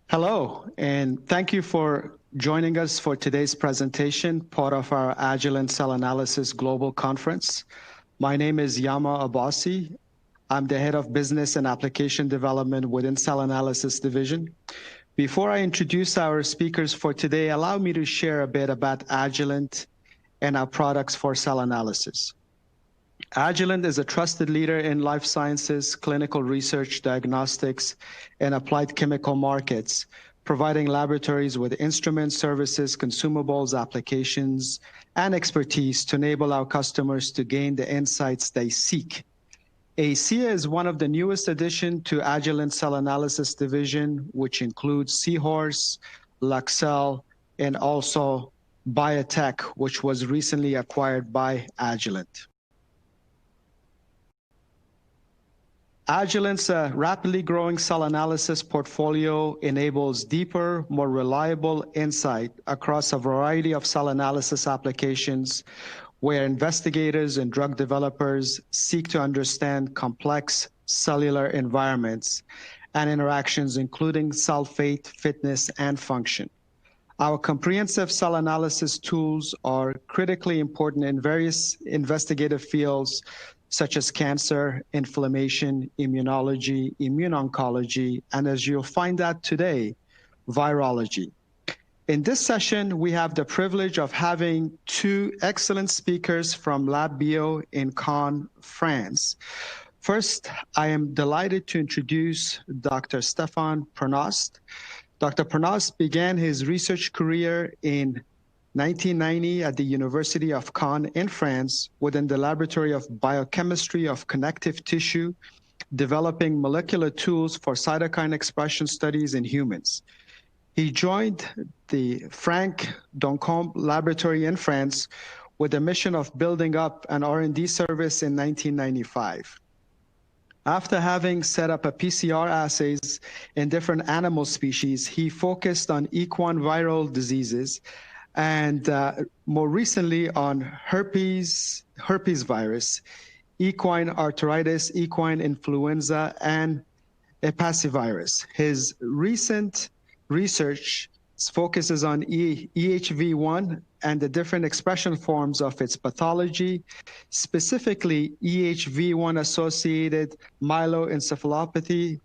Hello, and thank you for joining us for today's presentation, part of our Agilent Cell Analysis Global Conference. My name is Yama Abbasi. I'm the Head of Business and Application Development within Cell Analysis Division. Before I introduce our speakers for today, allow me to share a bit about Agilent and our products for cell analysis. Agilent is a trusted leader in life sciences, clinical research, diagnostics, and applied chemical markets, providing laboratories with instruments, services, consumables, applications, and expertise to enable our customers to gain the insights they seek. ACEA is one of the newest additions to Agilent Cell Analysis Division, which includes Seahorse, Luxcel, and also Biotech, which was recently acquired by Agilent. Agilent's rapidly growing cell analysis portfolio enables deeper, more reliable insight across a variety of cell analysis applications where investigators and drug developers seek to understand complex cellular environments and interactions, including cell fate, fitness, and function. Our comprehensive cell analysis tools are critically important in various investigative fields such as cancer, inflammation, immunology, immuno-oncology, and as you'll find out today, virology. In this session, we have the privilege of having two excellent speakers from LABEO in Caen, France. First, I am delighted to introduce Dr. Stéphane Pronost. Dr. Pronost began his research career in 1990 at the University of Caen in France within the Laboratory of Biochemistry of Connective Tissue, developing molecular tools for cytokine expression studies in humans. He joined the Frank Duncombe Laboratory in France with the mission of building up an R&D service in 1995. After having set up a PCR assays in different animal species, he focused on equine viral diseases and more recently on herpes virus, equine arthritis, equine influenza, and herpesvirus. His recent research focuses on EHV1 and the different expression forms of its pathology, specifically EHV1-associated myeloencephalopathy.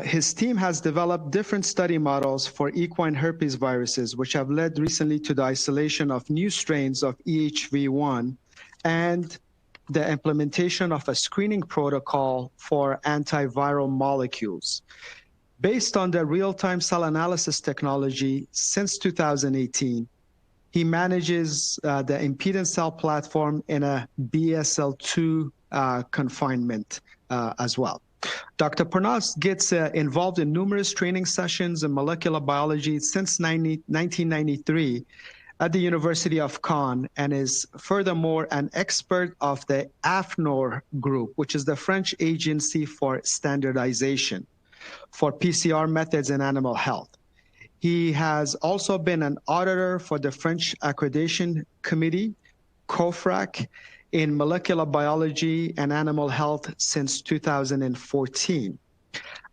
His team has developed different study models for equine herpes viruses, which have led recently to the isolation of new strains of EHV1 and the implementation of a screening protocol for antiviral molecules. Based on the real-time cell analysis technology since 2018, he manages the impedance cell platform in a BSL-2 confinement as well. Dr. Pronost gets involved in numerous training sessions in molecular biology since 1993 at the University of Caen and is furthermore an expert of the AFNOR group, which is the French Agency for Standardization for PCR methods in animal health. He has also been an auditor for the French Accreditation Committee, COFRAC, in molecular biology and animal health since 2014.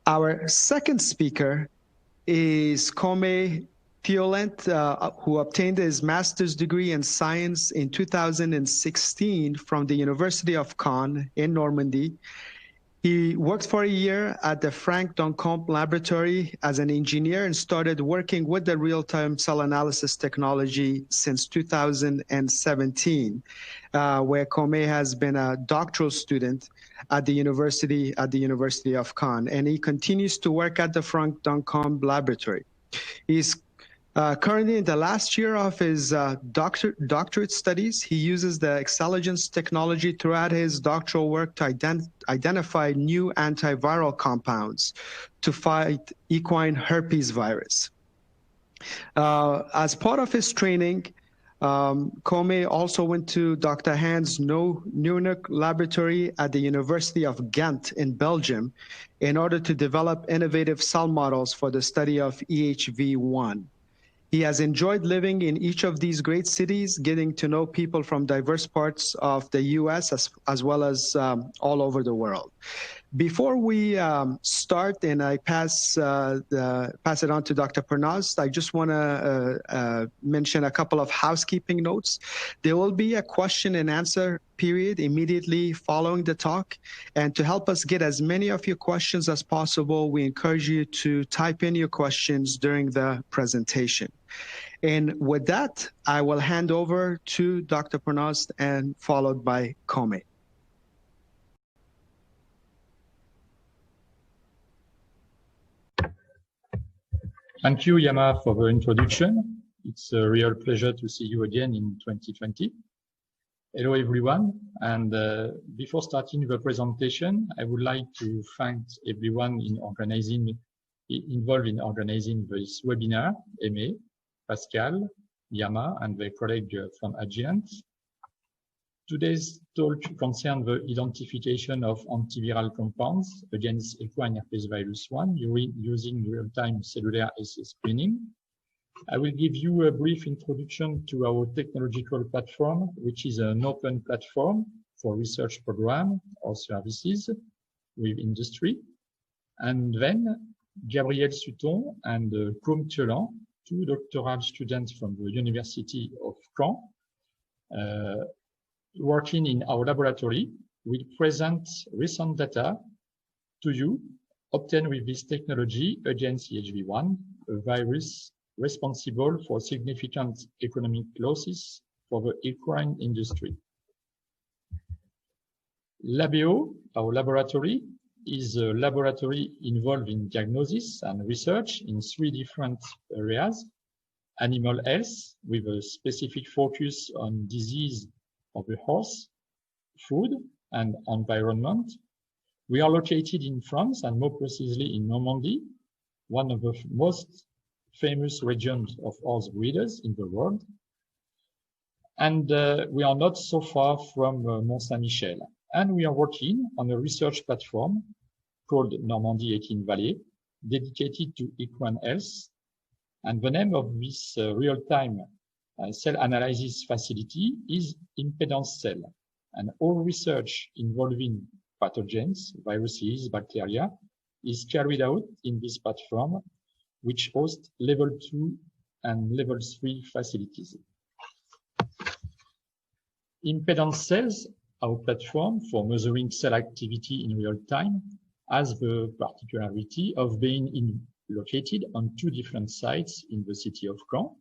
Our second speaker is Côme Thieulent, who obtained his master's degree in science in 2016 from the University of Caen in Normandy. He worked for a year at the Frank Duncombe Laboratory as an engineer and started working with the real-time cell analysis technology since 2017, where Côme has been a doctoral student at the University of Caen, and he continues to work at the Frank Duncombe Laboratory. He's currently in the last year of his doctorate studies. He uses the Excelligence technology throughout his doctoral work to identify new antiviral compounds to fight equine herpes virus. As part of his training, Côme also went to Dr. Hans Neunuck Laboratory at the University of Ghent in Belgium in order to develop innovative cell models for the study of EHV1. He has enjoyed living in each of these great cities, getting to know people from diverse parts of the U.S. as well as all over the world. Before we start and I pass it on to Dr. Pronost, I just want to mention a couple of housekeeping notes. There will be a question and answer period immediately following the talk. And to help us get as many of your questions as possible, we encourage you to type in your questions during the presentation. And with that, I will hand over to Dr. Pronost and followed by Côme. Thank you, Yama, for the introduction. It's a real pleasure to see you again in 2020. Hello, everyone. And before starting the presentation, I would like to thank everyone involved in organizing this webinar, Aimé, Pascal, Yama, and their colleague from Agilent. Today's talk concerns the identification of antiviral compounds against equine herpesvirus-1 using real-time cellular assay screening. I will give you a brief introduction to our technological platform, which is an open platform for research program or services with industry. And then Gabrielle Sutton and Côme Thieulent, two doctoral students from the University of Caen, working in our laboratory, will present recent data to you obtained with this technology against EHV1, a virus responsible for significant economic losses for the equine industry. LABEO, our laboratory, is a laboratory involved in diagnosis and research in 3 different areas: animal health, with a specific focus on disease of the horse, food, and environment. We are located in France, and more precisely in Normandy, one of the most famous regions of horse breeders in the world. And we are not so far from Mont Saint-Michel. And we are working on a research platform called Normandy Equine Valley, dedicated to equine health. And the name of this real-time cell analysis facility is impedance cell, and all research involving pathogens, viruses, bacteria is carried out in this platform, which hosts level 2 and level 3 facilities. Impedance cells, our platform for measuring cell activity in real time, has the particularity of being located on 2 different sites in the city of Caen.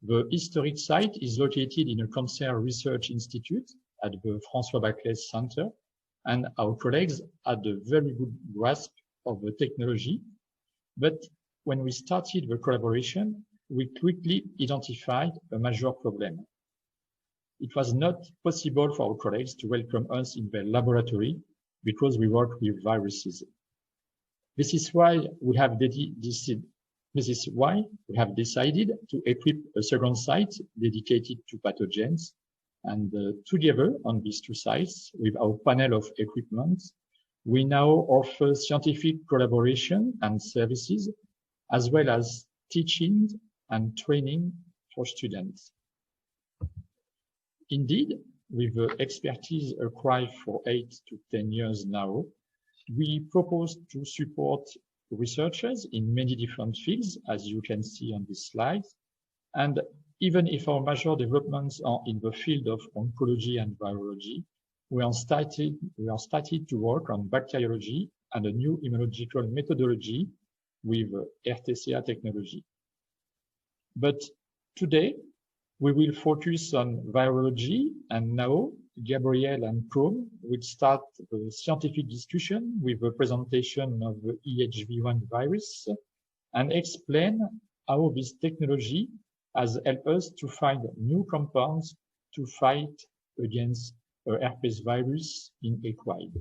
The historic site is located in a cancer research institute at the François Baclès Center, and our colleagues had a very good grasp of the technology. But when we started the collaboration, we quickly identified a major problem. It was not possible for our colleagues to welcome us in their laboratory because we work with viruses. This is why we have decided to equip a second site dedicated to pathogens. And together on these 2 sites, with our panel of equipment, we now offer scientific collaboration and services, as well as teaching and training for students. Indeed, with the expertise acquired for 8 to 10 years now, we propose to support researchers in many different fields, as you can see on this slide. And even if our major developments are in the field of oncology and virology, we are started to work on bacteriology and a new immunological methodology with RTCA technology. But today, we will focus on virology, and now Gabrielle and Côme will start the scientific discussion with a presentation of the EHV1 virus and explain how this technology has helped us to find new compounds to fight against herpes virus in equine.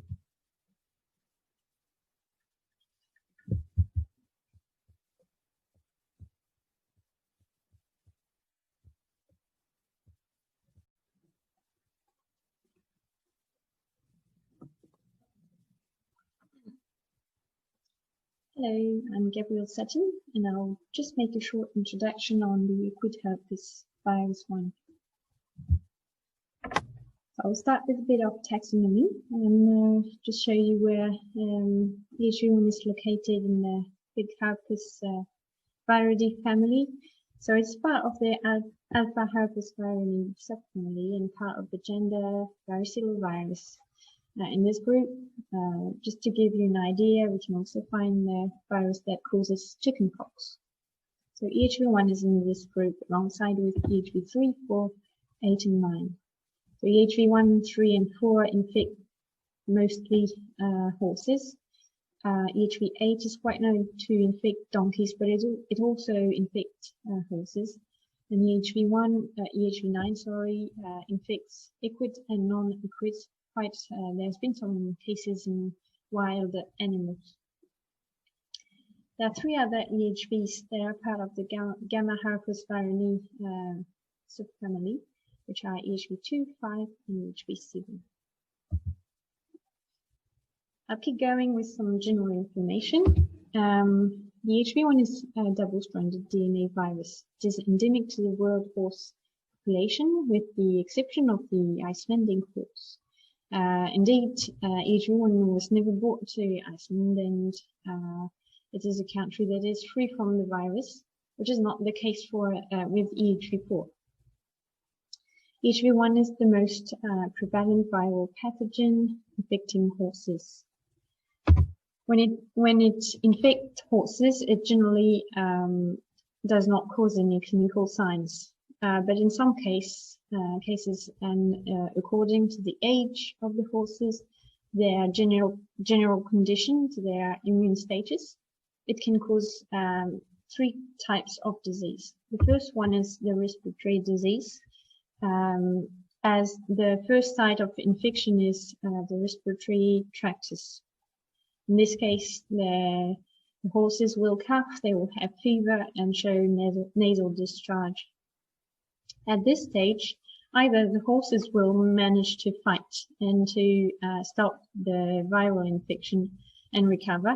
Hello, I'm Gabrielle Sutton, and I'll just make a short introduction on the equid herpesvirus-1. I'll start with a bit of taxonomy and just show you where EHV1 is located in the big herpes viridae family. So it's part of the alpha herpesvirinae subfamily and part of the gender Granciclovir. In this group, just to give you an idea, we can also find the virus that causes chickenpox. So EHV1 is in this group alongside with EHV3, 4, 8, and 9. So EHV1, 3, and 4 infect mostly horses. EHV8 is quite known to infect donkeys, but it also infects horses. And EHV9, infects equid and non-equid. There's been some cases in wild animals. There are 3 other EHVs that are part of the gamma herpesvirinae subfamily, which are EHV2, 5, and EHV7. I'll keep going with some general information. The EHV1 is a double-stranded DNA virus. It is endemic to the world horse population, with the exception of the Icelandic horse. Indeed, EHV1 was never brought to Iceland, and it is a country that is free from the virus, which is not the case for with EHV4. EHV1 is the most prevalent viral pathogen infecting horses. When it infects horses, it generally does not cause any clinical signs. But in some cases, and according to the age of the horses, their general conditions, their immune status, it can cause 3 types of disease. The first one is the respiratory disease, as the first site of infection is the respiratory tractus. In this case, the horses will cough, they will have fever, and show nasal discharge. At this stage, either the horses will manage to fight and to stop the viral infection and recover,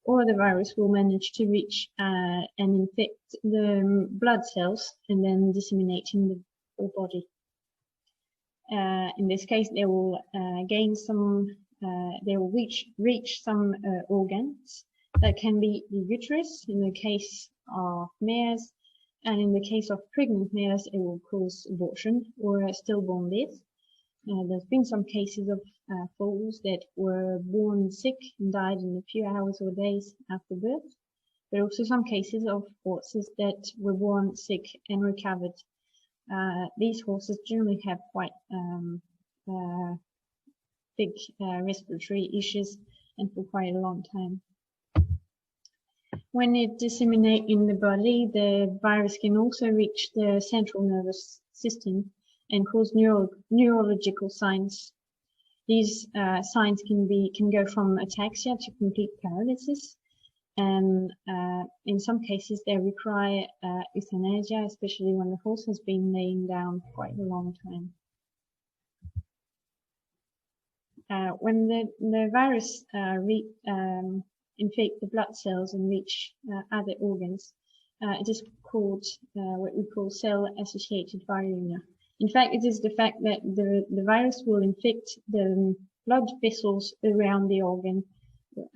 or the virus will manage to reach and infect the blood cells and then disseminate in the whole body. In this case, they will reach some organs that can be the uterus in the case of mares. And in the case of pregnant mares, it will cause abortion or stillborn death. There's been some cases of foals that were born sick and died in a few hours or days after birth. There are also some cases of horses that were born sick and recovered. These horses generally have quite big respiratory issues and for quite a long time. When it disseminates in the body, the virus can also reach the central nervous system and cause neurological signs. These signs can go from ataxia to complete paralysis, and in some cases they require euthanasia, especially when the horse has been laying down for quite a long time. When the virus infect the blood cells and reach other organs, it is called what we call cell-associated viremia. In fact, it is the fact that the virus will infect the blood vessels around the organ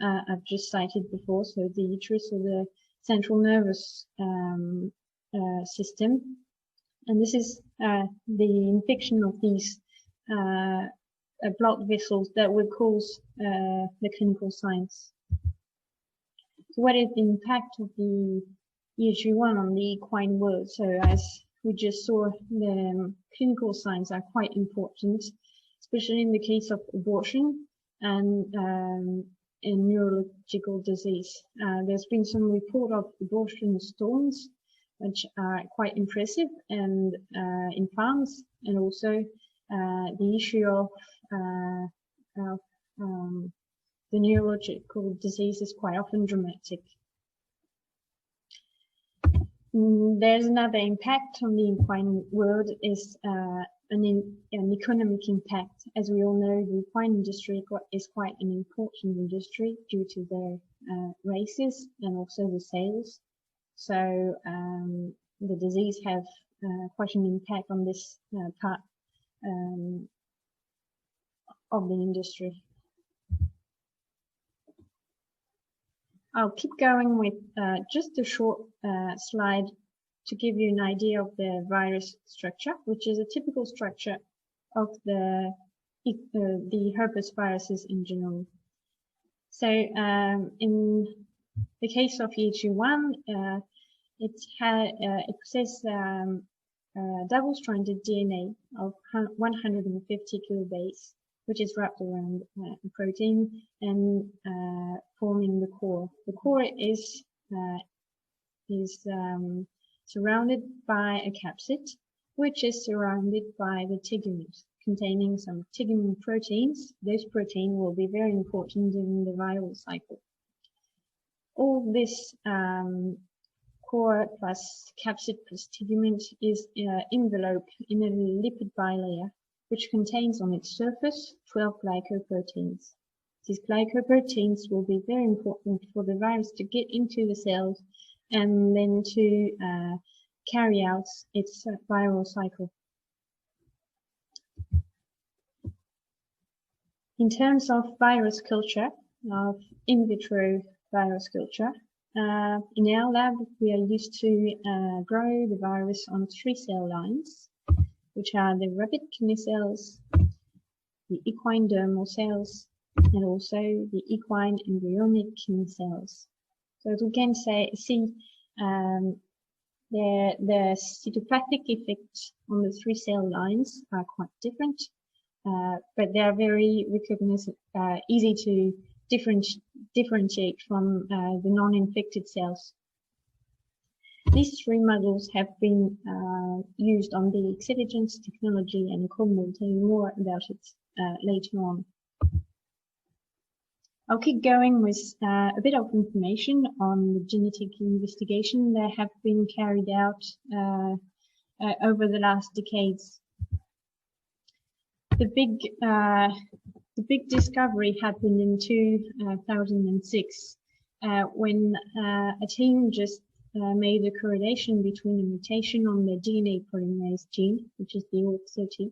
I've just cited before, so the uterus or the central nervous system. And this is the infection of these blood vessels that will cause the clinical signs. So what is the impact of the EHV1 on the equine world? So as we just saw, the clinical signs are quite important, especially in the case of abortion and in neurological disease. There's been some report of abortion storms, which are quite impressive, and in France, and also the issue of the neurological disease is quite often dramatic. There's another impact on the equine world is an economic impact. As we all know, the equine industry is quite an important industry due to their races and also the sales. So the disease have quite an impact on this part of the industry. I'll keep going with just a short slide to give you an idea of the virus structure, which is a typical structure of the herpes viruses in general. So in the case of EHV1, it possesses double-stranded DNA of 150 kilobase, which is wrapped around a protein and forming the core. The core is surrounded by a capsid, which is surrounded by the tegument, containing some tegument proteins. Those proteins will be very important in the viral cycle. All this core plus capsid plus tegument is enveloped in a lipid bilayer, which contains on its surface 12 glycoproteins. These glycoproteins will be very important for the virus to get into the cells and then to carry out its viral cycle. In terms of virus culture, of in vitro virus culture, in our lab we are used to grow the virus on 3 cell lines, which are the rabbit kidney cells, the equine dermal cells, and also the equine embryonic kidney cells. So as we can see, the cytopathic effects on the 3 cell lines are quite different, but they are very easy to differentiate from the non-infected cells. These 3 models have been used on the Excelligence technology, and Côme will tell you more about it later on. I'll keep going with a bit of information on the genetic investigation that have been carried out over the last decades. The big discovery happened in 2006 when a team just made a correlation between a mutation on the DNA polymerase gene, which is the ORC30.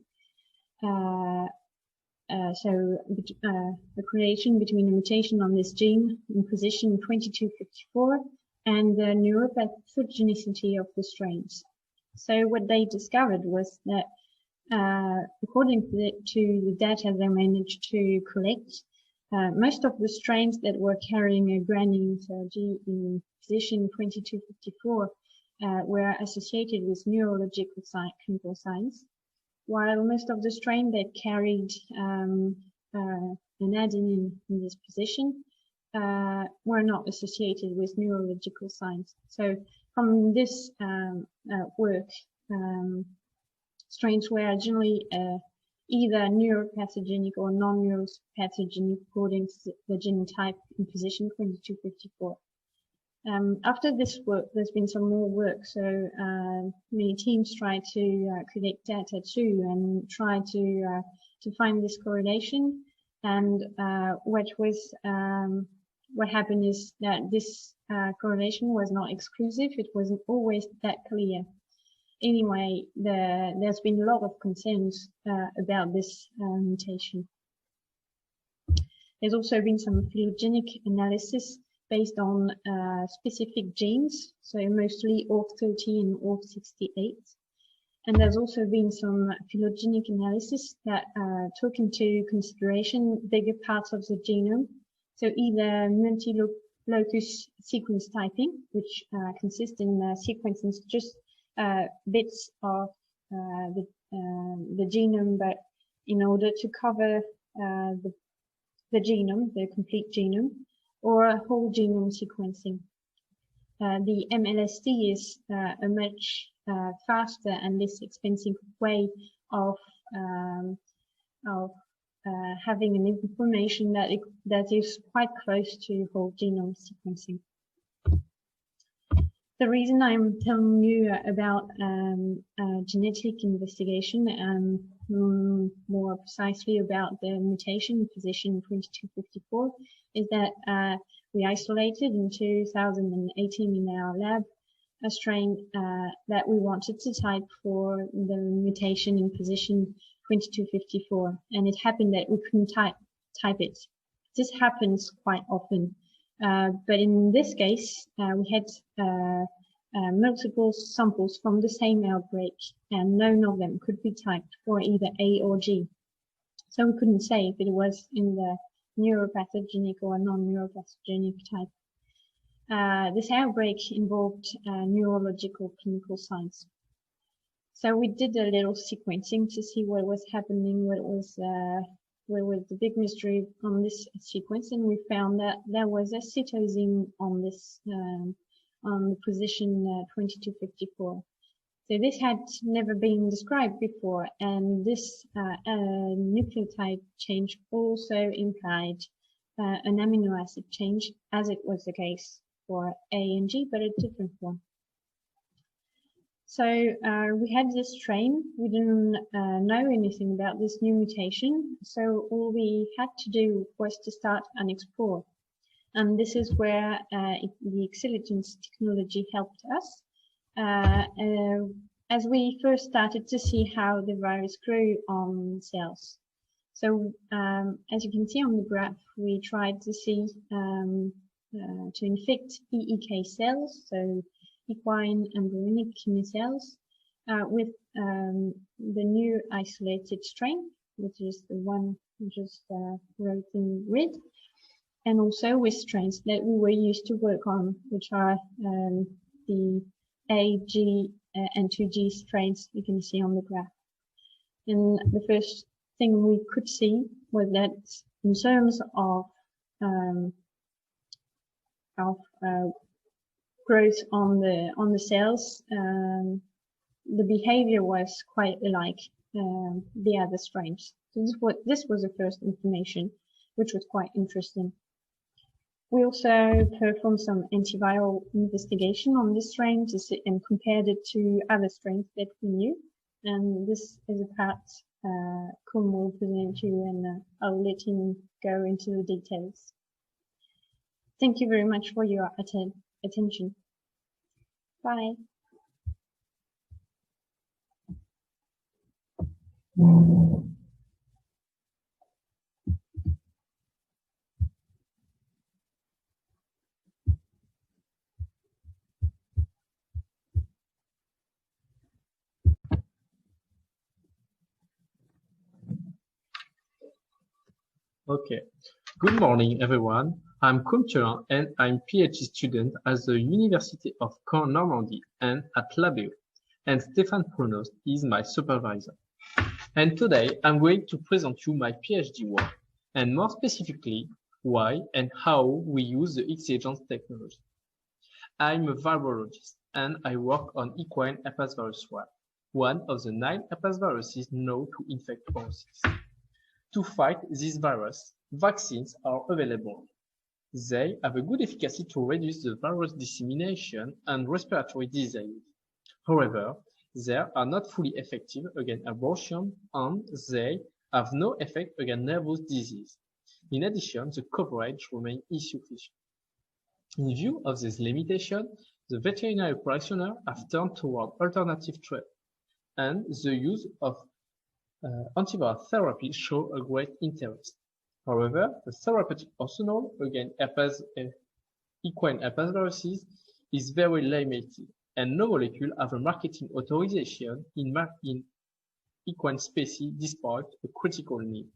So the correlation between a mutation on this gene in position 2254 and the neuropathogenicity of the strains. So what they discovered was that according to the data they managed to collect, most of the strains that were carrying a Granciclovir in position 2254 were associated with neurological clinical signs, while most of the strains that carried an adenine in this position were not associated with neurological signs. So from this work, strains were generally either neuropathogenic or non-neuropathogenic according to the genotype in position 2254. After this work, there's been some more work, so many teams try to collect data too and try to find this correlation. And what happened is that this correlation was not exclusive. It wasn't always that clear. Anyway, there's been a lot of concerns about this mutation. There's also been some phylogenic analysis based on specific genes, so mostly ORC30 and ORC68. And there's also been some phylogenic analysis that took into consideration bigger parts of the genome, so either multi-locus sequence typing, which consists in sequencing just bits of the genome, but in order to cover the genome, the complete genome, or whole genome sequencing. The MLST is a much faster and less expensive way of having an information that is quite close to whole genome sequencing. The reason I'm telling you about genetic investigation and more precisely about the mutation in position 2254 is that we isolated in 2018 in our lab a strain that we wanted to type for the mutation in position 2254, and it happened that we couldn't type it. This happens quite often, but in this case, we had multiple samples from the same outbreak, and none of them could be typed for either A or G. So we couldn't say if it was in the neuropathogenic or non-neuropathogenic type. This outbreak involved neurological clinical signs. So we did a little sequencing to see what was happening, what was the big mystery on this sequence, and we found that there was a cytosine on this on the position 2254. So this had never been described before, and this nucleotide change also implied an amino acid change, as it was the case for A and G, but a different one. So we had this strain. We didn't know anything about this new mutation, so all we had to do was to start and explore. And this is where the Xylitons technology helped us. As we first started to see how the virus grew on cells. So as you can see on the graph, we tried to see to infect EEK cells, so equine embryonic kidney cells, with the new isolated strain, which is the one we just wrote in red, and also with strains that we were used to work on, which are the A, G, and 2G strains you can see on the graph. And the first thing we could see was that in terms of growth on the cells, the behavior was quite like the other strains. So this was the first information, which was quite interesting. We also performed some antiviral investigation on this strain to see, and compared it to other strains that we knew. And this is a part Côme will present you, and I'll let him go into the details. Thank you very much for your attention. Bye. Okay. Good morning, everyone. I'm Côme Thieulent, and I'm PhD student at the University of Caen Normandy and at LABEO. And Stéphane Pronost is my supervisor. And today I'm going to present you my PhD work, and more specifically, why and how we use the Xylitons technology. I'm a virologist, and I work on equine herpesvirus-1, one of the 9 herpesviruses known to infect horses. To fight this virus, vaccines are available. They have a good efficacy to reduce the virus dissemination and respiratory disease. However, they are not fully effective against abortion, and they have no effect against nervous disease. In addition, the coverage remains insufficient. In view of this limitation, the veterinary practitioners have turned toward alternative treatment, and the use of antiviral therapy show a great interest. However, the therapeutic arsenal against equine herpesviruses is very limited, and no molecule have a marketing authorization in equine species despite a critical need.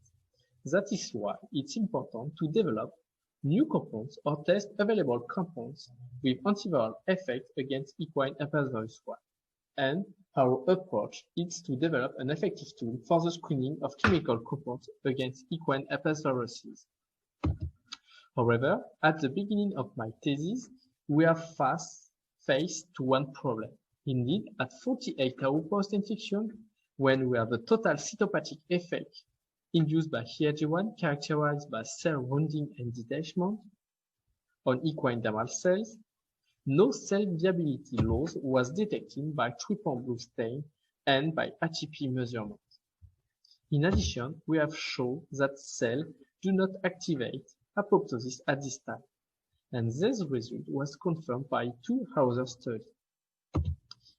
That is why it's important to develop new compounds or test available compounds with antiviral effect against equine herpesvirus-1. And our approach is to develop an effective tool for the screening of chemical compounds against equine herpesviruses. However, at the beginning of my thesis, we are faced to one problem. Indeed, at 48 hours post-infection, when we have a total cytopathic effect induced by HERG1 characterized by cell wounding and detachment on equine dermal cells, no cell viability loss was detected by triple blue stain and by ATP measurement. In addition, we have shown that cells do not activate apoptosis at this time, and this result was confirmed by 2 other studies.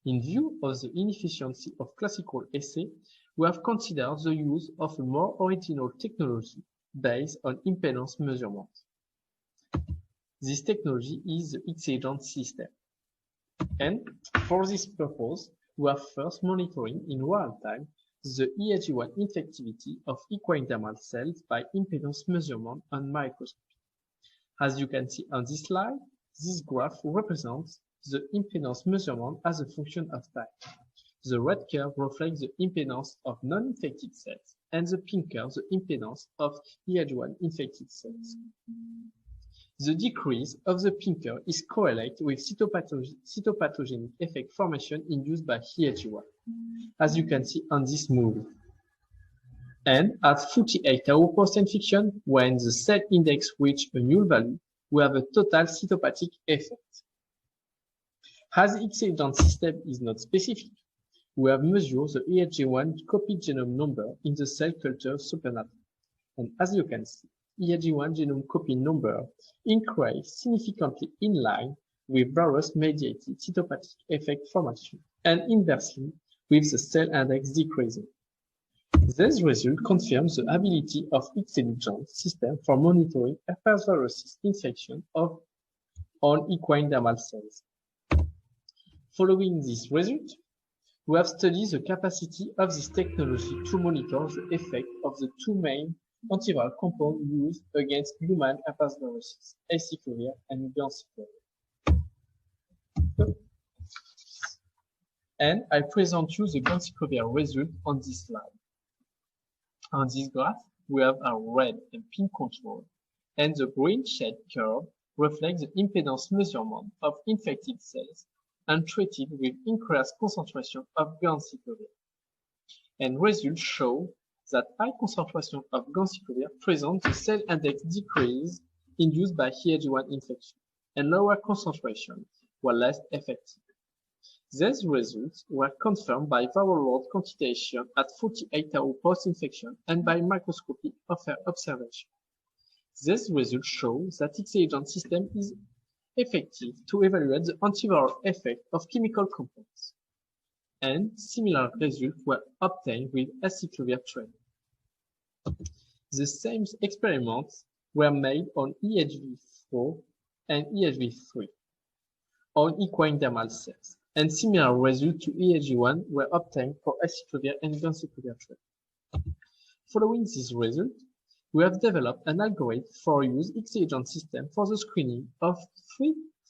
In view of the inefficiency of classical assay, we have considered the use of a more original technology based on impedance measurement. This technology is the X-agent system. And for this purpose, we are first monitoring in real time the EHG1 infectivity of equine dermal cells by impedance measurement on microscopy. As you can see on this slide, this graph represents the impedance measurement as a function of time. The red curve reflects the impedance of non-infected cells, and the pink curve the impedance of EHG1 infected cells. The decrease of the pink curve is correlated with cytopathogenic effect formation induced by EHG1, as you can see on this movie. And at 48 hours post-infection, when the cell index reaches a null value, we have a total cytopathic effect. As the X-agent system is not specific, we have measured the EHG1 copied genome number in the cell culture supernatant. And as you can see, EHG1 genome copy number increased significantly in line with virus-mediated cytopathic effect formation, and inversely with the cell index decreasing. This result confirms the ability of X-agent system for monitoring herpesvirus infection on equine dermal cells. Following this result, we have studied the capacity of this technology to monitor the effect of the two main antiviral compounds used against human herpesviruses, Granciclovir and Ganciclovir. And I present you the Granciclovir result on this slide. On this graph, we have a red and pink control, and the green shade curve reflects the impedance measurement of infected cells and treated with increased concentration of Granciclovir. And results show that high concentration of Granciclovir presents the cell index decrease induced by EHG1 infection, and lower concentration were less effective. These results were confirmed by viral load quantitation at 48 hours post-infection and by microscopy observation. These results show that X-agent system is effective to evaluate the antiviral effect of chemical compounds, and similar results were obtained with acyclovir training. The same experiments were made on EHV4 and EHV3 on equine dermal cells, and similar results to EHG1 were obtained for acyclovir and Granciclovir training. Following this result, we have developed an algorithm for use X-agent system for the screening of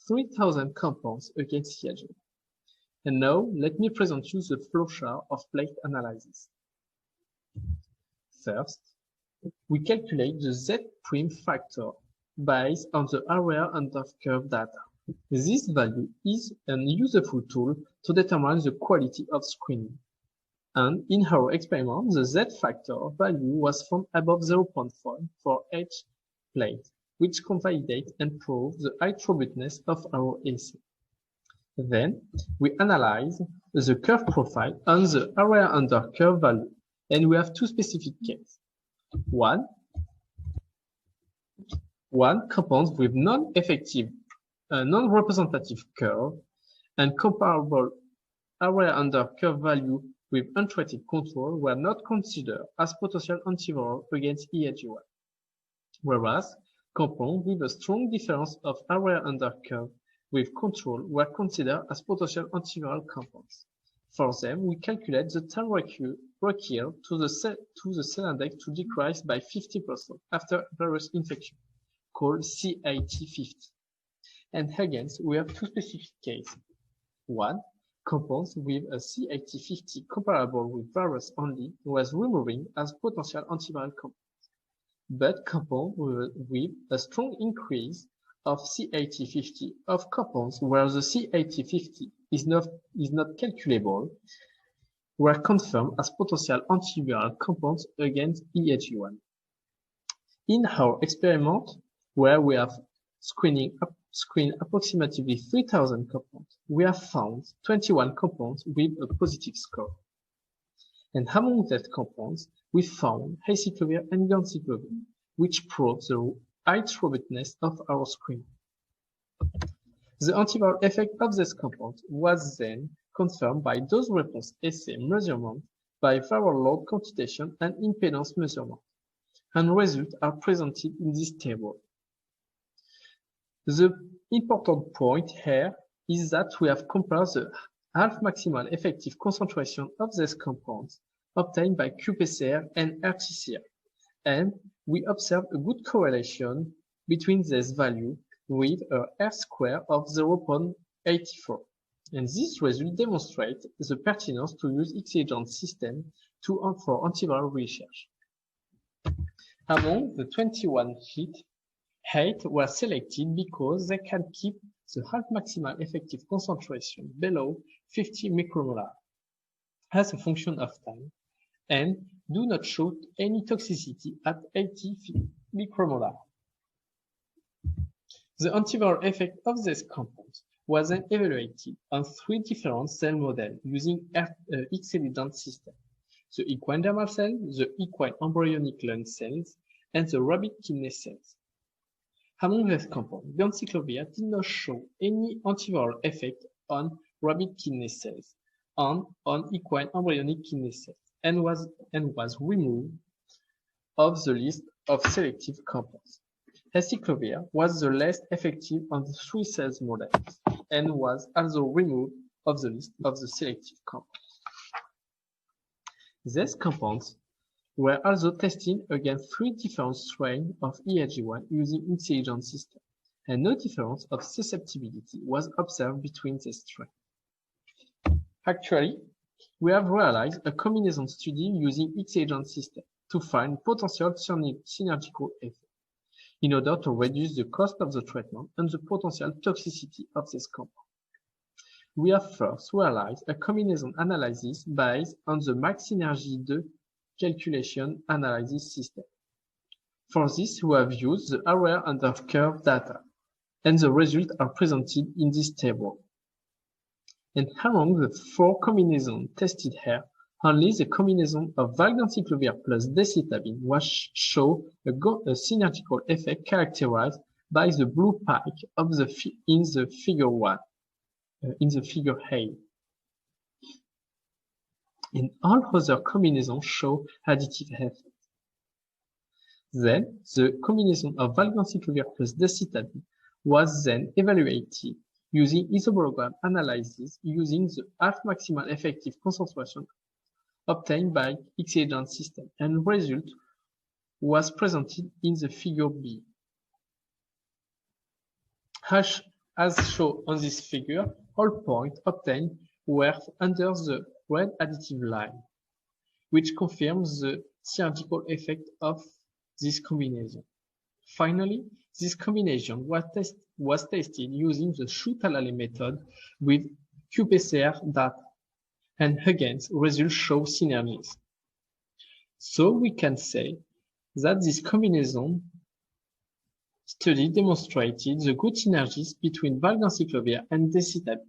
3,000 compounds against EHG. And now, let me present you the flowchart of plate analysis. First, we calculate the Z' factor based on the area under curve data. This value is a useful tool to determine the quality of screening. And in our experiment, the Z factor value was found above 0.5 for each plate, which can validate and prove the high robustness of our assay. Then we analyze the curve profile on the area under curve value, and we have two specific cases. One compounds with non-effective, non-representative curve, and comparable area under curve value with untreated control were not considered as potential antiviral against EHG1, whereas compounds with a strong difference of area under curve with control were considered as potential antiviral compounds. For them, we calculate the time required to the cell index to decrease by 50% after virus infection, called CAT50. And again, we have two specific cases. One, compounds with a CAT50 comparable with virus only was removing as potential antiviral compounds, but compounds with a strong increase of CAT50 of compounds where the CAT50 is not calculable were confirmed as potential antiviral compounds against EHG1. In our experiment, where we have screened approximately 3,000 compounds, we have found 21 compounds with a positive score. And among these compounds, we found acyclovir and Ganciclovir, which proves the high robustness of our screen. The antiviral effect of this compound was then confirmed by dose response assay measurement by viral load quantitation and impedance measurement, and results are presented in this table. The important point here is that we have compared the half maximal effective concentration of these compounds obtained by qPCR and RTCA, and we observe a good correlation between this value with a R-square of 0.84. And this result demonstrates the pertinence to use X-agent system for antiviral research. Among the 21 hits, 8 were selected because they can keep the half maximal effective concentration below 50 micromolar as a function of time and do not show any toxicity at 80 micromolar. The antiviral effect of this compound was then evaluated on 3 different cell models using X-agent system: the equine dermal cell, the equine embryonic lung cells, and the rabbit kidney cells. Among these compounds, Granciclovir did not show any antiviral effect on rabbit kidney cells and on equine embryonic kidney cells, and was removed of the list of selective compounds. Granciclovir was the least effective on the 3 cells models and was also removed of the list of the selective compounds. These compounds were also tested against 3 different strains of ERG1 using X-agent system, and no difference of susceptibility was observed between these strains. Actually, we have realized a combination study using X-agent system to find potential synergical effect in order to reduce the cost of the treatment and the potential toxicity of this compound. We have first realized a combination analysis based on the max synergy 2 calculation analysis system. For this, we have used the area under curve data, and the results are presented in this table. And among the 4 combinations tested here, only the combination of Ganciclovir plus decitabine was show a synergical effect characterized by the blue pike of in the figure 1, in the figure A. And all other combinations show additive effect. Then, the combination of Ganciclovir plus decitabine was then evaluated using isobologram analysis using the half maximal effective concentration obtained by X-agent system, and result was presented in the figure B. As shown on this figure, all points obtained were under the red additive line, which confirms the synergical effect of this combination. Finally, this combination was tested using the Shu-Talale method with qPCR data, and again, results show synergies. So we can say that this combination study demonstrated the good synergies between Ganciclovir and decitabine.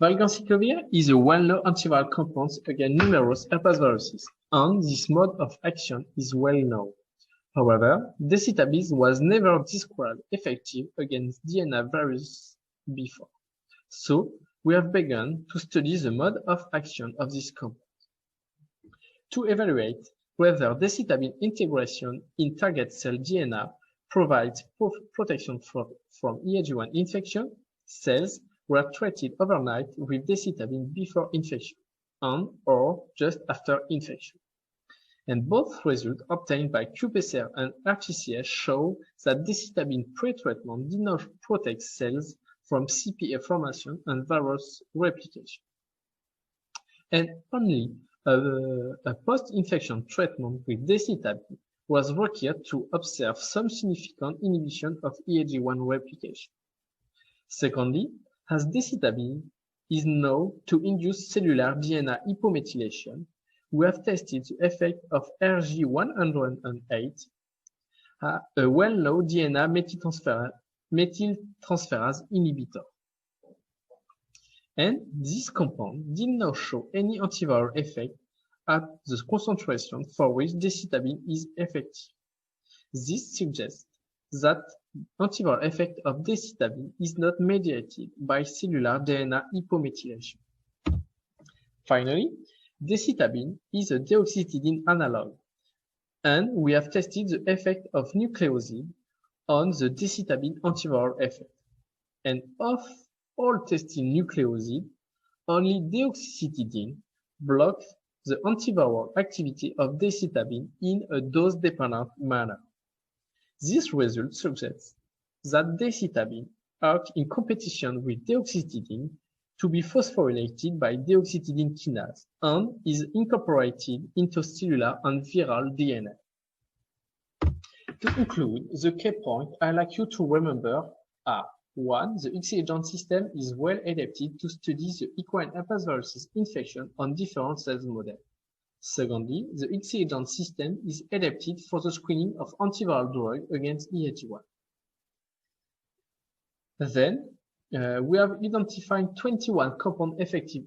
Ganciclovir is a well-known antiviral compound against numerous herpesviruses, and this mode of action is well known. However, decitabine was never described effective against DNA virus before. So, we have begun to study the mode of action of this compound. To evaluate whether decitabine integration in target cell DNA provides protection from ERG1 infection, cells were treated overnight with decitabine before infection and or just after infection. And both results obtained by qPCR and RTCA show that decitabine pretreatment did not protect cells from CPA formation and virus replication. And only a post-infection treatment with decitabine was required to observe some significant inhibition of ERG1 replication. Secondly, as decitabine is known to induce cellular DNA hypomethylation, we have tested the effect of RG108, a well-known DNA methyltransferase inhibitor. And this compound did not show any antiviral effect at the concentration for which decitabine is effective. This suggests that antiviral effect of decitabine is not mediated by cellular DNA hypomethylation. Finally, decitabine is a deoxytidine analog, and we have tested the effect of nucleoside on the decitabine antiviral effect. And of all tested nucleoside, only deoxytidine blocks the antiviral activity of decitabine in a dose-dependent manner. This result suggests that decitabine acts in competition with deoxytidine to be phosphorylated by deoxytidine kinase and is incorporated into cellular and viral DNA. To conclude, the key points I'd like you to remember are: 1. The XE-agent system is well adapted to study the equine herpesvirus infection on different cells models. Secondly, the XE-agent system is adapted for the screening of antiviral drugs against EHV1. Then, we have identified 21 compounds effective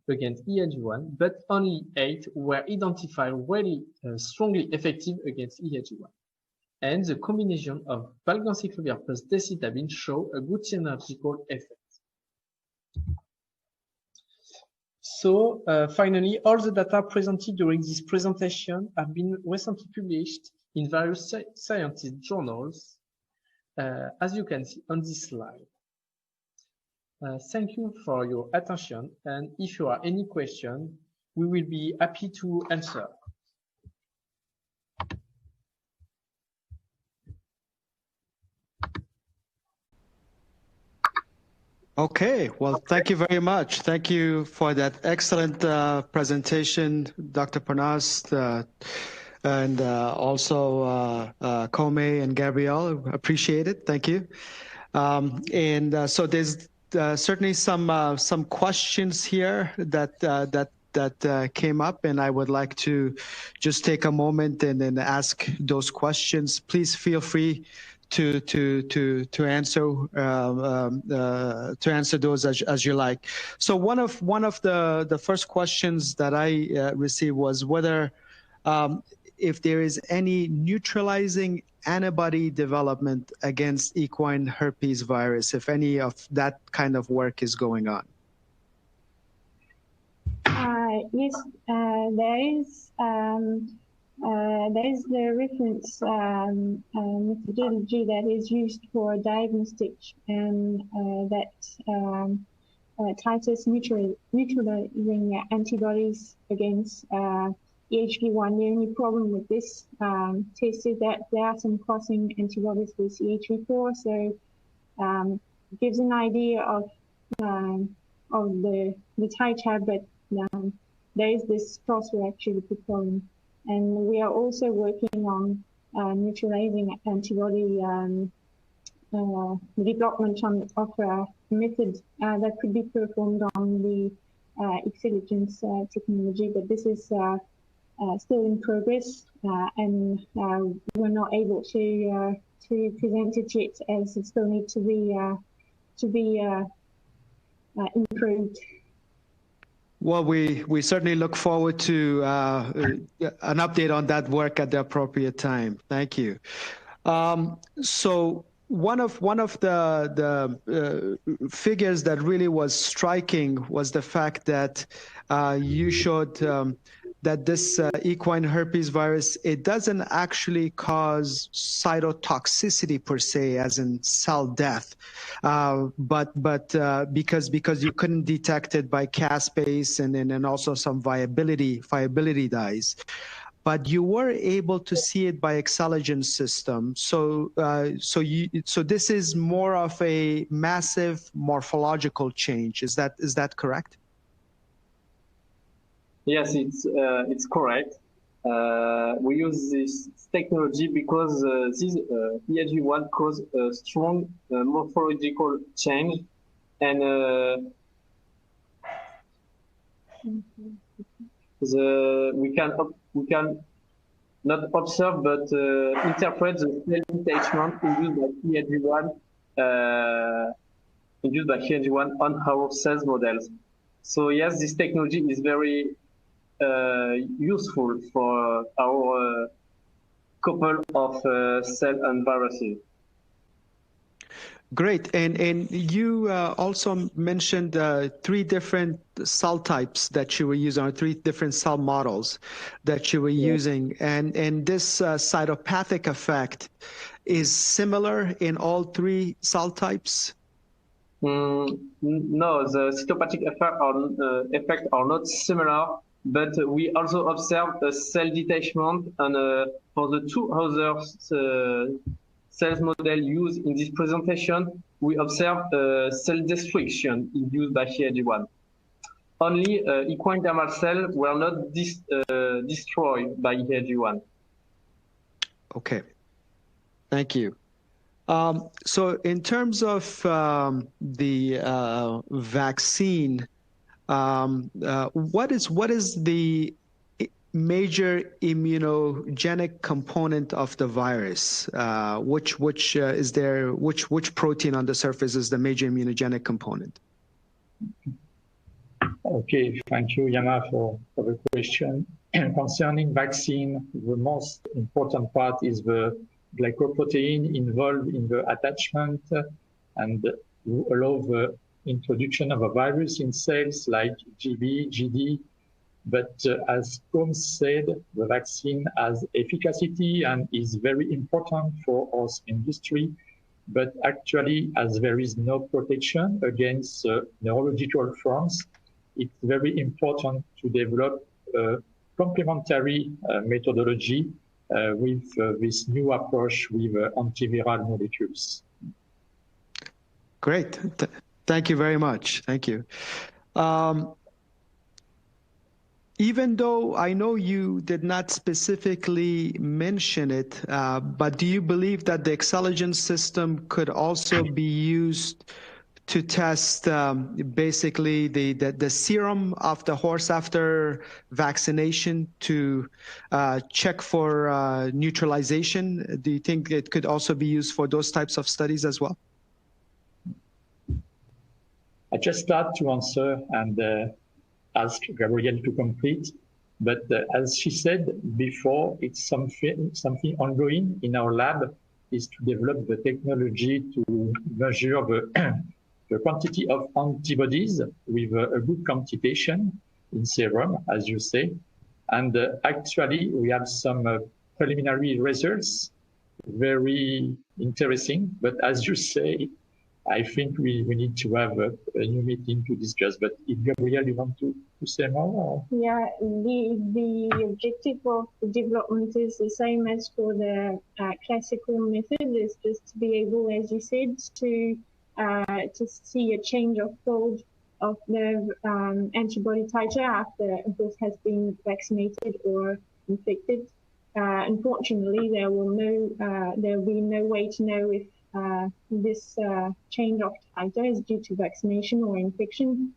against EHV1, but only 8 were identified really strongly effective against EHV1. And the combination of Granciclovir plus decitabine show a good synergical effect. So finally, all the data presented during this presentation have been recently published in various scientific journals, as you can see on this slide. Thank you for your attention, and if you have any question, we will be happy to answer. Okay, well, thank you very much. Thank you for that excellent presentation, Dr. Pronost, and also Côme and Gabrielle. Appreciate it. Thank you. So there's certainly some questions here that came up, and I would like to just take a moment and then ask those questions. Please feel free to answer those as you like. So one of the first questions that I received was whether if there is any neutralizing antibody development against equine herpes virus, if any of that kind of work is going on. Yes, there is the reference methodology that is used for diagnostic, and that titers neutralizing antibodies against EHV1. The only problem with this test is that there are some crossing antibodies with EHV4, so gives an idea of the titer, but there is this cross-reaction with the problem. And we are also working on neutralizing antibody development of a method that could be performed on the XE-agent technology, but this is still in progress, and we're not able to present it yet, as it still needs to be improved. Well, we certainly look forward to an update on that work at the appropriate time. Thank you. So one of the figures that really was striking was the fact that you showed that this equine herpes virus, it doesn't actually cause cytotoxicity per se, as in cell death, but because you couldn't detect it by caspase and also some viability dyes. But you were able to see it by exhalation system. So this is more of a massive morphological change. Is that correct? Yes, it's correct. We use this technology because this EHV1 causes a strong morphological change, and we can not observe but interpret the cell detachment induced by EHV1 on our cells models. So yes, this technology is very useful for our couple of cells and viruses. Great. And you also mentioned 3 different cell types that you were using, or 3 different cell models that you were using. And this cytopathic effect is similar in all 3 cell types? No, the cytopathic effects are not similar, but we also observe a cell detachment, and for the 2 other cells model used in this presentation, we observe cell destruction induced by HEG1. Only equine dermal cells were not destroyed by HEG1. Okay, thank you. So in terms of the vaccine, what is the major immunogenic component of the virus? Which protein on the surface is the major immunogenic component? Okay, thank you, Yama, for the question. Concerning vaccine, the most important part is the glycoprotein involved in the attachment and allow the introduction of a virus in cells like GB, GD. But as Côme said, the vaccine has efficacy and is very important for us industry. But actually, as there is no protection against neurological forms, it's very important to develop a complementary methodology with this new approach with antiviral molecules. Great. Thank you very much. Thank you. Even though I know you did not specifically mention it, but do you believe that the Excelligence system could also be used to test basically the serum of the horse after vaccination to check for neutralization? Do you think it could also be used for those types of studies as well? I just start to answer and ask Gabrielle to complete. But as she said before, it's something ongoing in our lab, is to develop the technology to measure the quantity of antibodies with a good quantitation in serum, as you say. And actually, we have some preliminary results, very interesting. But as you say, I think we need to have a new meeting to discuss. But if Gabrielle, you want to say more? Or? Yeah, the objective of the development is the same as for the classical method. Is just to be able, as you said, to see a change of fold of the antibody titer after a horse has been vaccinated or infected. Unfortunately, there will be no way to know if this change of titer is due to vaccination or infection.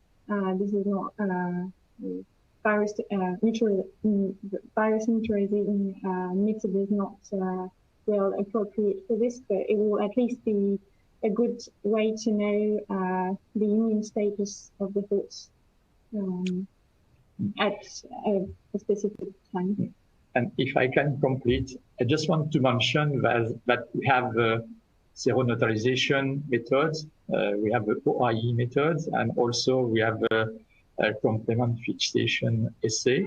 This is not virus neutralizing method is not well appropriate for this, but it will at least be a good way to know the immune status of the horse at a specific time. And if I can complete, I just want to mention that we have seroneutralization methods, we have the OIE methods, and also we have a complement fixation assay.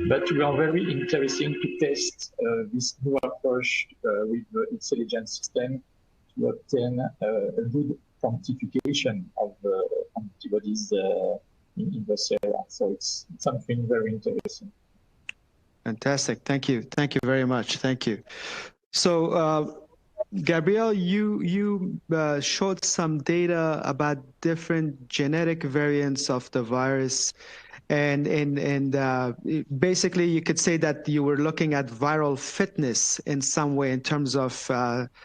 But we are very interested to test this new approach with the intelligence system to obtain a good quantification of antibodies in the cell. So it's something very interesting. Fantastic. Thank you. Thank you very much. Thank you. So, Gabrielle, you showed some data about different genetic variants of the virus, and basically you could say that you were looking at viral fitness in some way in terms of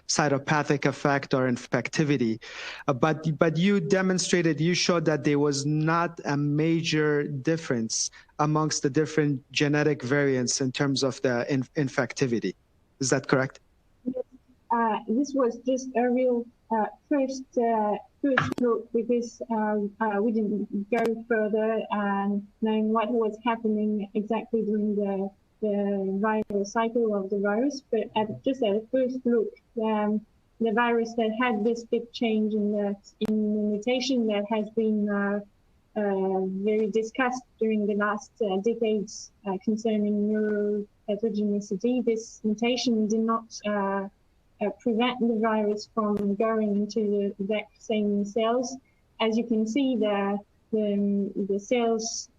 cytopathic effect or infectivity, but you showed that there was not a major difference amongst the different genetic variants in terms of the infectivity. Is that correct? This was just a real first look, because we didn't go further and knowing what was happening exactly during the the viral cycle of the virus, but just at a first look, the virus that had this big change in the mutation that has been very discussed during the last decades concerning neuropathogenicity, this mutation did not prevent the virus from going into the exact same cells. As you can see, the cells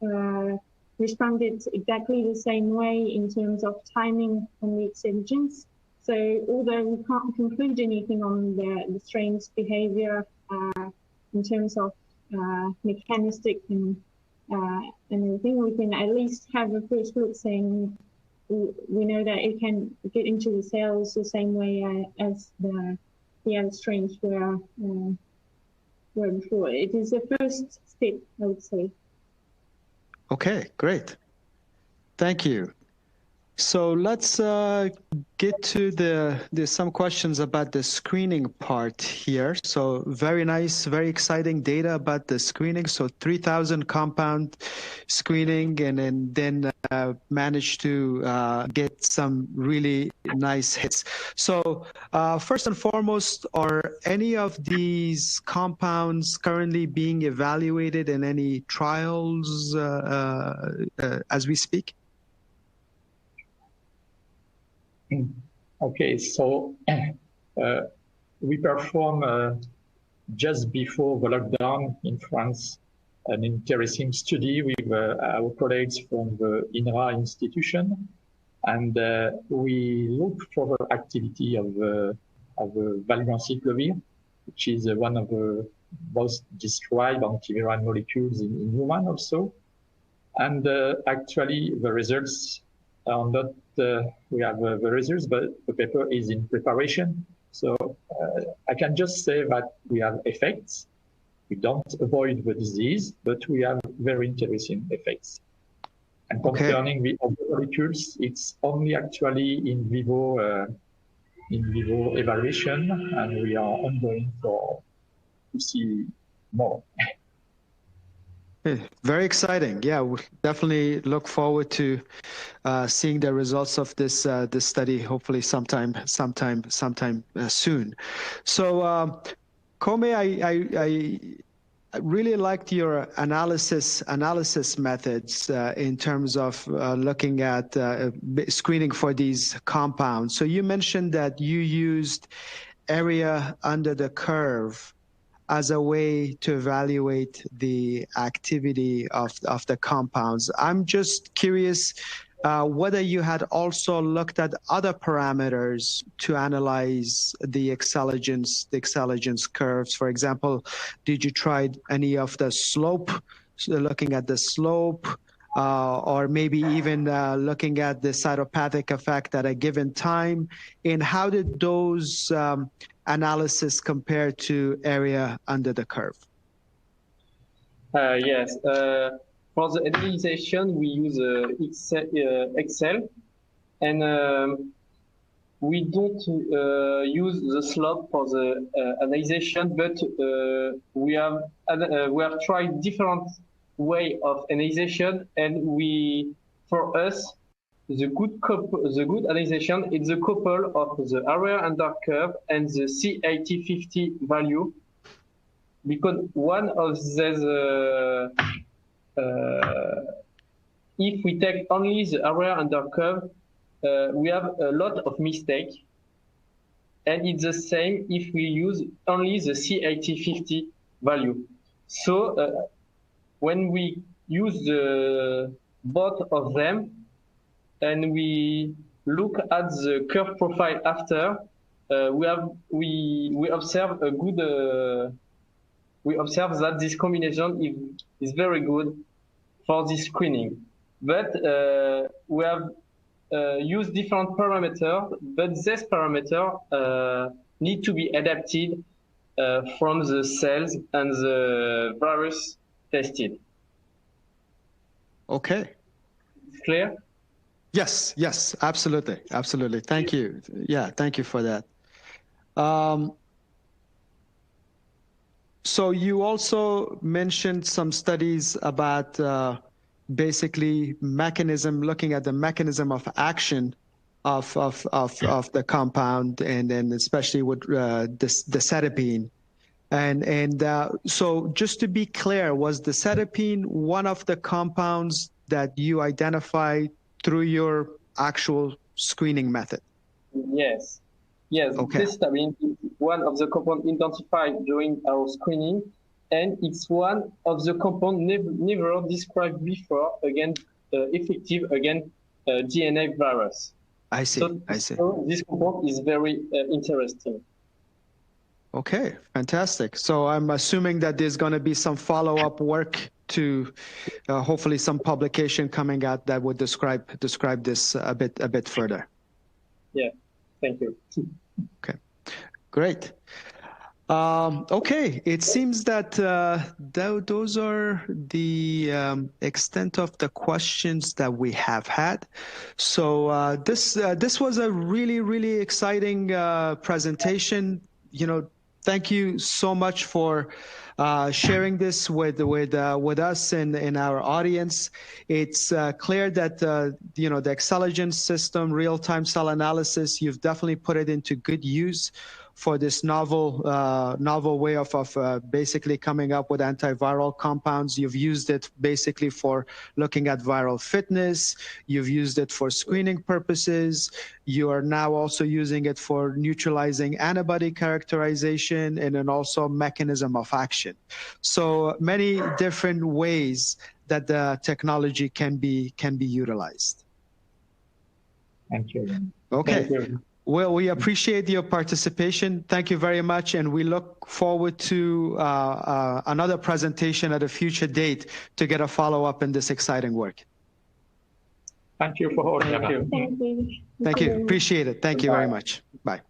responded exactly the same way in terms of timing on the exogens. So although we can't conclude anything on the strain's behavior in terms of mechanistic and everything, we can at least have a first look saying we know that it can get into the cells the same way as the other strains were before. It is the first step, I would say. Okay, great. Thank you. So let's get to there's some questions about the screening part here. So very nice, very exciting data about the screening. So 3,000 compound screening, and then managed to get some really nice hits. So first and foremost, are any of these compounds currently being evaluated in any trials as we speak? Okay, so we performed just before the lockdown in France an interesting study with our colleagues from the INRA institution, and we looked for the activity of Granciclovir, which is one of the most described antiviral molecules in human also. And actually the results are not, we have the results, but the paper is in preparation. So I can just say that we have effects. We don't avoid the disease, but we have very interesting effects. And concerning the other molecules, it's only actually in vivo evaluation, and we are ongoing to see more. Very exciting. Yeah, we definitely look forward to seeing the results of this this study. Hopefully, sometime soon. So, Côme, I really liked your analysis methods in terms of looking at screening for these compounds. So you mentioned that you used area under the curve as a way to evaluate the activity of the compounds. I'm just curious whether you had also looked at other parameters to analyze the excelligence curves. For example, did you try any of the slope, looking at the slope, or maybe even looking at the cytopathic effect at a given time? And how did those analysis compare to area under the curve? Yes. For the analyzation, we use Excel, and we don't use the slope for the analyzation, but we have tried different way of analyzation, and for us, the good analyzation is the couple of the area under curve and the C8050 value, because one of these, if we take only the area under curve, we have a lot of mistake, and it's the same if we use only the C8050 value. So when we use both of them and we look at the curve profile after, we observe a good. We observe that this combination is very good for this screening. But we have used different parameters, but this parameter need to be adapted from the cells and the virus tested. Okay. Clear? Yes, yes, absolutely, absolutely. Thank you. Yeah, thank you for that. So you also mentioned some studies about basically looking at the mechanism of action of the compound, and then especially with the cytokine. And so just to be clear, was the cytokine one of the compounds that you identified through your actual screening method? Yes. Yes, okay. This is one of the compounds identified during our screening, and it's one of the compounds never described before against effective against DNA virus. I see. So this compound is very interesting. Okay, fantastic. So I'm assuming that there's going to be some follow-up work to hopefully some publication coming out that would describe this a bit further. Yeah, thank you. Okay, great. Okay, it seems that those are the extent of the questions that we have had. So this was a really exciting presentation. Thank you so much for sharing this with us and in our audience. It's clear that the Xceligent system, real-time cell analysis, you've definitely put it into good use for this novel way of basically coming up with antiviral compounds. You've used it basically for looking at viral fitness. You've used it for screening purposes. You are now also using it for neutralizing antibody characterization and then also mechanism of action. So many different ways that the technology can be utilized. Thank you. Okay. Thank you. Well, we appreciate your participation. Thank you very much, and we look forward to another presentation at a future date to get a follow-up in this exciting work. Thank you for all. Thank you. Thank you. Thank you. Appreciate it. Thank you very much. Bye.